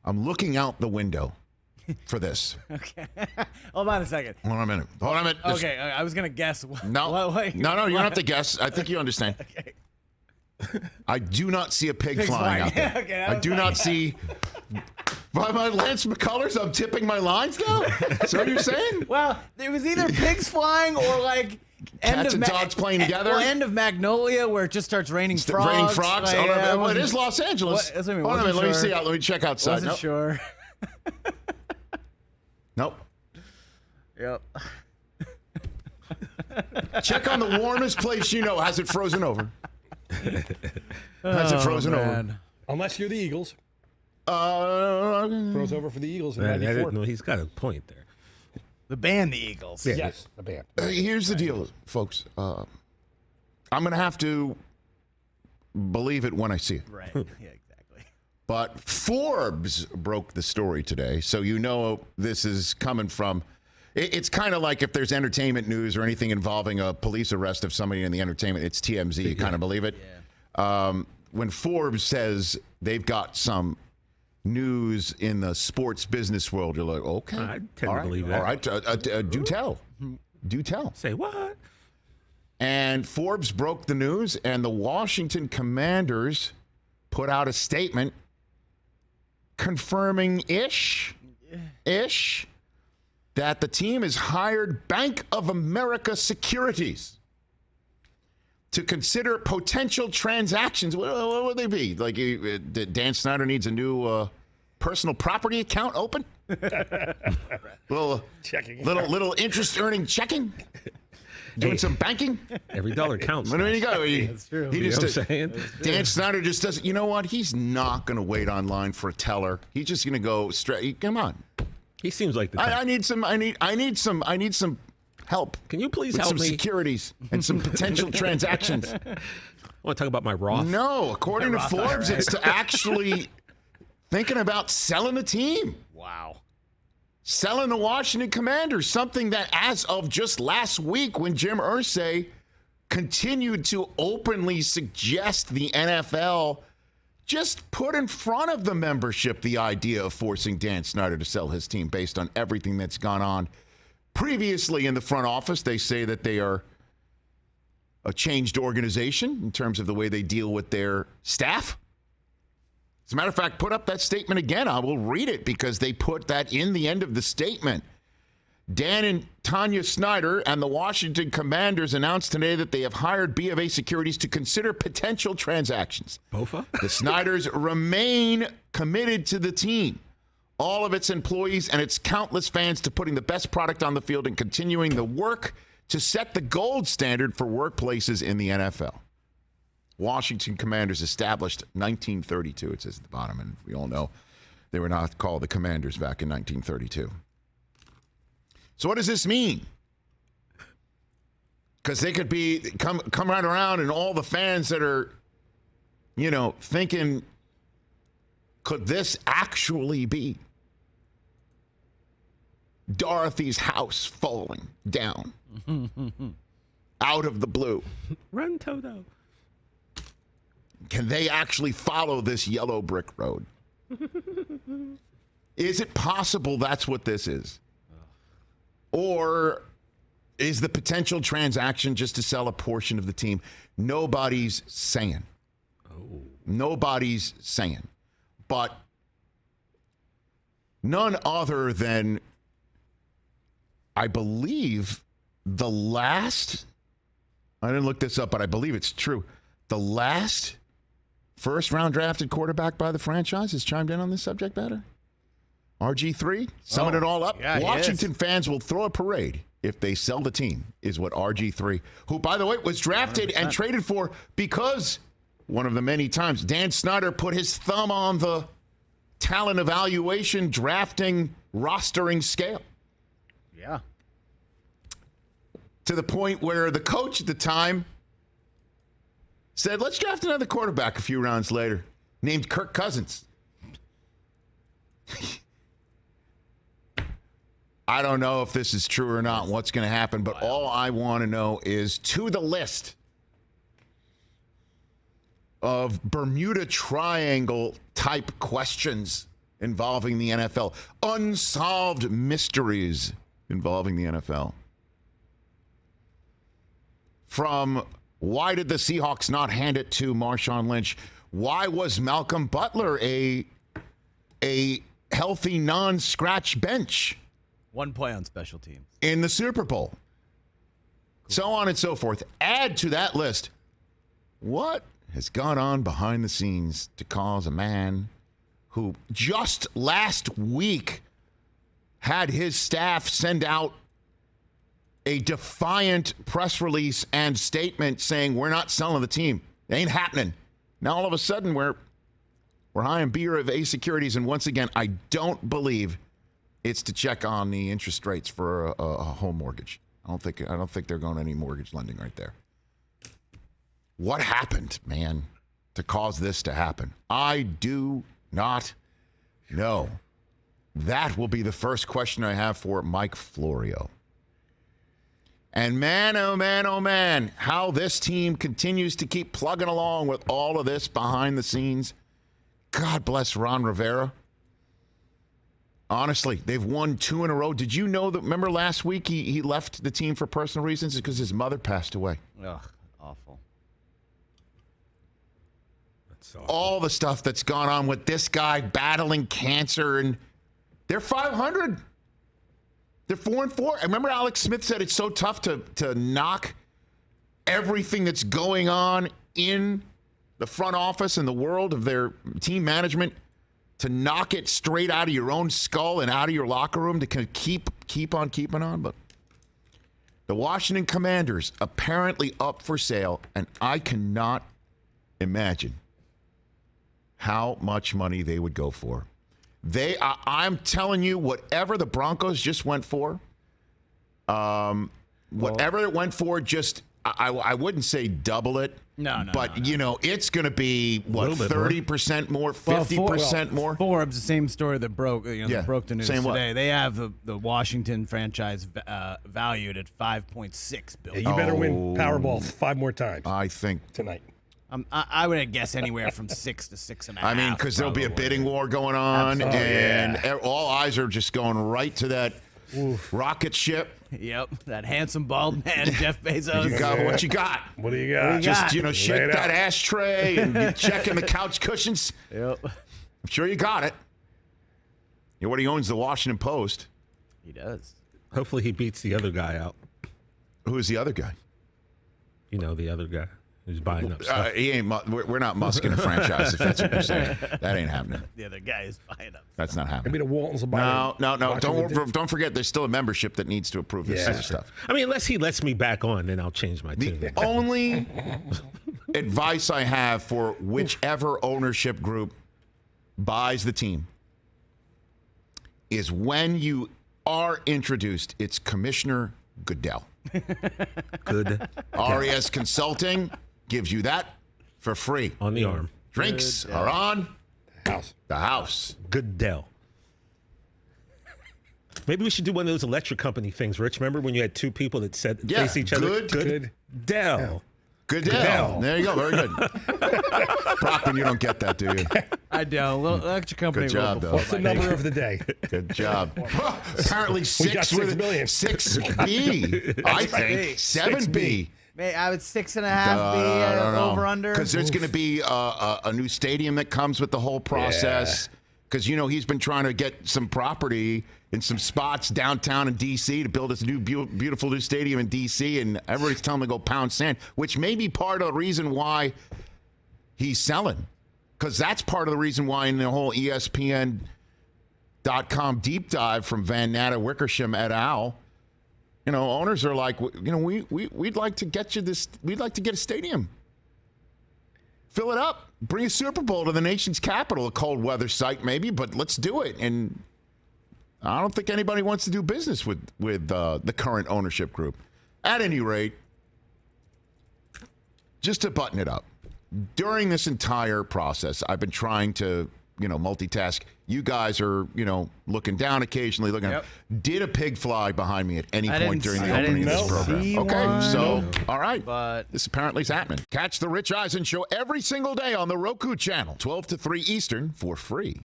I'm looking out the window for this. Okay. Hold on a second. Hold on a minute. Okay, I was going to guess. No, you don't have to guess. I think you understand. Okay. I do not see a pig Pig's flying out there. Okay, I do not see. By my Lance McCullers, I'm tipping my lines now? Is that what you're saying? Well, it was either pigs flying or like Cats and dogs playing together? Well, end of Magnolia where it just starts raining frogs. Raining frogs? Like, Well, it is Los Angeles. Hold on a minute, let me see out. Let me check outside. Wasn't sure. Nope. Yep. Check on the warmest place you know. Has it frozen over? Has it frozen over? Unless you're the Eagles. Froze over for the Eagles in 94. No, he's got a point there. The band, the Eagles. Yeah. Yes, the band. Here's the deal, folks. I'm going to have to believe it when I see it. Right. Yeah, exactly. But Forbes broke the story today, so you know this is coming from. It's kind of like if there's entertainment news or anything involving a police arrest of somebody in the entertainment, it's TMZ. You kind of believe it. Yeah. When Forbes says they've got some news in the sports business world, you're like, okay. I tend to believe that. All right, do tell. Do tell. Say what? And Forbes broke the news, and the Washington Commanders put out a statement confirming-ish that the team has hired Bank of America Securities to consider potential transactions. What would they be? Like Dan Snyder needs a new personal property account open? little interest-earning checking? Doing some banking? Every dollar counts. There you go. That's true. He just, what I'm saying? Dan Snyder just doesn't. You know what? He's not going to wait online for a teller. He's just going to go straight. Come on. He seems like the type. I need some help. Can you please with help some me? Securities and some potential transactions. I want to talk about my Roth. No, according to Forbes, it's to actually thinking about selling the team. Wow. Selling the Washington Commanders, something that as of just last week when Jim Irsay continued to openly suggest the NFL just put in front of the membership the idea of forcing Dan Snyder to sell his team based on everything that's gone on previously in the front office. They say that they are a changed organization in terms of the way they deal with their staff. As a matter of fact, put up that statement again. I will read it because they put that in the end of the statement. Dan and Tanya Snyder and the Washington Commanders announced today that they have hired B of A Securities to consider potential transactions. BOFA? The Snyders remain committed to the team, all of its employees and its countless fans, to putting the best product on the field and continuing the work to set the gold standard for workplaces in the NFL. Washington Commanders established 1932, it says at the bottom, and we all know they were not called the Commanders back in 1932. So what does this mean? Because they could be come right around, and all the fans that are, thinking, could this actually be Dorothy's house falling down out of the blue? Run, Toto. Can they actually follow this yellow brick road? Is it possible that's what this is? Or is the potential transaction just to sell a portion of the team? Nobody's saying. Nobody's saying. But none other than, I believe, the last, I didn't look this up, but I believe it's true, the last first-round drafted quarterback by the franchise has chimed in on this subject matter. RG3, summing it all up. Yeah, Washington fans will throw a parade if they sell the team, is what RG3, who, by the way, was drafted 100%. And traded for because one of the many times Dan Snyder put his thumb on the talent evaluation, drafting, rostering scale. Yeah. To the point where the coach at the time said, let's draft another quarterback a few rounds later, named Kirk Cousins. I don't know if this is true or not, what's going to happen, but all I want to know is, to the list of Bermuda Triangle type questions involving the NFL. Unsolved mysteries involving the NFL. From why did the Seahawks not hand it to Marshawn Lynch? Why was Malcolm Butler a healthy non-scratch bench 1 play on special teams in the Super Bowl? Cool. So on and so forth. Add to that list, what has gone on behind the scenes to cause a man who just last week had his staff send out a defiant press release and statement saying we're not selling the team. It ain't happening. Now all of a sudden we're high in beer of A securities, and once again, I don't believe it's to check on the interest rates for a home mortgage. I don't think they're going any mortgage lending right there. What happened, man, to cause this to happen? I do not know. That will be the first question I have for Mike Florio. And man, oh man, oh man, how this team continues to keep plugging along with all of this behind the scenes. God bless Ron Rivera. Honestly, they've won 2 in a row. Did you know that, remember last week he left the team for personal reasons because his mother passed away? Ugh, awful. That's awful. All the stuff that's gone on with this guy battling cancer, and they're 500. They're 4-4. I remember Alex Smith said it's so tough to knock everything that's going on in the front office and the world of their team management, to knock it straight out of your own skull and out of your locker room to kind of keep on keeping on. But the Washington Commanders apparently up for sale, and I cannot imagine how much money they would go for. I'm telling you, whatever the Broncos just went for, whatever it went for, just I wouldn't say double it. No. You know, it's going to be, what, 30% more, 50% more? Forbes, the same story that broke, that broke the news same today. what? They have the Washington franchise valued at $5.6 billion. You better win Powerball 5 more times I think. tonight. I would guess anywhere from 6 to 6.5. I mean, because there'll be a bidding war going on, and all eyes are just going right to that rocket ship. Yep, that handsome bald man, Jeff Bezos. You got what you got. What do you got? Just, Lay shake it that out. ashtray and you checking the couch cushions. Yep. I'm sure you got it. You know what? He owns the Washington Post. He does. Hopefully he beats the other guy out. Who is the other guy? You know, the other guy who's buying up stuff. He ain't. We're not Musk in a franchise. If that's what you're saying, that ain't happening. The other guy is buying up. That's not Maybe happening. the Waltons will buy No. Washington. Don't forget. There's still a membership that needs to approve this sort of stuff. I mean, unless he lets me back on, then I'll change my tune. The only advice I have for whichever ownership group buys the team is when you are introduced, it's Commissioner Goodell. Good. RES Consulting gives you that for free. On the arm. Drinks are on House. the house. Goodell. Maybe we should do one of those electric company things, Rich. Remember when you had 2 people that said face each other? Goodell. Goodell. There you go. Very good. Brockman, you don't get that, do you? I don't. Little electric company. Good job, though. What's the number of the day? Good job. Apparently We 6 got 6 million. 6B, I think. 7B. I would 6.5 be over under. Because there's going to be a new stadium that comes with the whole process. Because, he's been trying to get some property in some spots downtown in D.C. to build this new beautiful new stadium in D.C. And everybody's telling him to go pound sand, which may be part of the reason why he's selling. Because that's part of the reason why in the whole ESPN.com deep dive from Van Natta, Wickersham et al., owners are like, we'd like to get you this. We'd like to get a stadium. Fill it up. Bring a Super Bowl to the nation's capital, a cold weather site maybe, but let's do it. And I don't think anybody wants to do business with the current ownership group. At any rate, just to button it up, during this entire process, I've been trying to, multitask. You guys are, looking down occasionally, looking up. Did a pig fly behind me at any point during the opening of this program? Okay, so, all right. But This apparently is happening. Catch the Rich Eisen Show every single day on the Roku channel, 12 to 3 Eastern, for free.